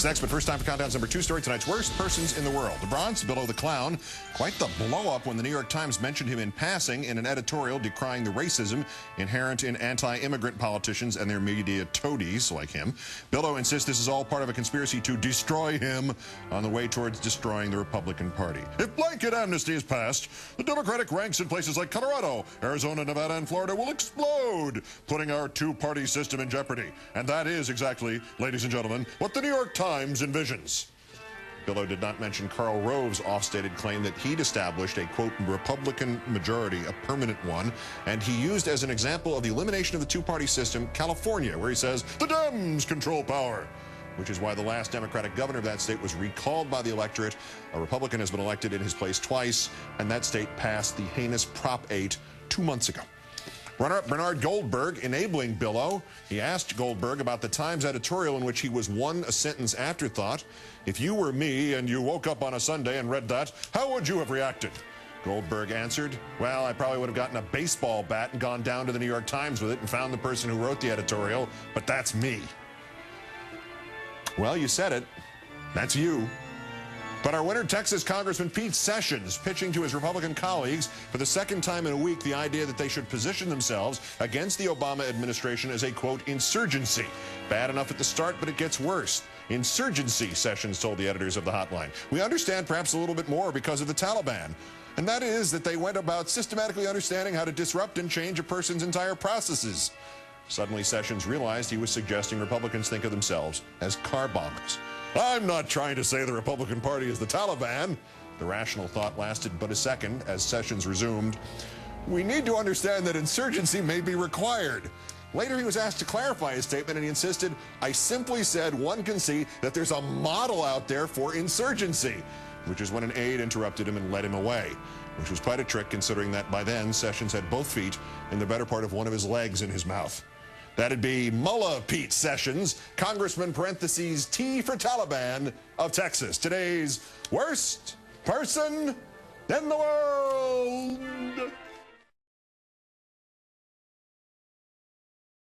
Next, but first time for Countdown's number 2 story, tonight's worst persons in the world. The Bronx, Billo the Clown, quite the blow-up when the New York Times mentioned him in passing in an editorial decrying the racism inherent in anti-immigrant politicians and their media toadies like him. Billo insists this is all part of a conspiracy to destroy him on the way towards destroying the Republican Party. If blanket amnesty is passed, the Democratic ranks in places like Colorado, Arizona, Nevada, and Florida will explode, putting our two-party system in jeopardy. And that is exactly, ladies and gentlemen, what the New York Times envisions. Billo did not mention Karl Rove's oft-stated claim that he'd established a, quote, Republican majority, a permanent one, and he used as an example of the elimination of the two-party system, California, where he says, the Dems control power, which is why the last Democratic governor of that state was recalled by the electorate. A Republican has been elected in his place twice, and that state passed the heinous Prop 8 2 months ago. Bernard Goldberg enabling Billo. He asked Goldberg about the Times editorial in which he was a sentence afterthought. If you were me and you woke up on a Sunday and read that, how would you have reacted? Goldberg answered, well, I probably would have gotten a baseball bat and gone down to the New York Times with it and found the person who wrote the editorial, but that's me. Well, you said it. That's you. But our winner, Texas Congressman Pete Sessions, pitching to his Republican colleagues for the second time in a week the idea that they should position themselves against the Obama administration as a, quote, insurgency. Bad enough at the start, but it gets worse. Insurgency, Sessions told the editors of the Hotline. We understand perhaps a little bit more because of the Taliban. And that is that they went about systematically understanding how to disrupt and change a person's entire processes. Suddenly, Sessions realized he was suggesting Republicans think of themselves as car bombers. I'm not trying to say the Republican Party is the Taliban. The rational thought lasted but a second as Sessions resumed. We need to understand that insurgency may be required. Later, he was asked to clarify his statement, and he insisted, I simply said one can see that there's a model out there for insurgency, which is when an aide interrupted him and led him away, which was quite a trick considering that by then, Sessions had both feet and the better part of one of his legs in his mouth. That'd be Mullah Pete Sessions, Congressman parentheses T for Taliban of Texas. Today's worst person in the world.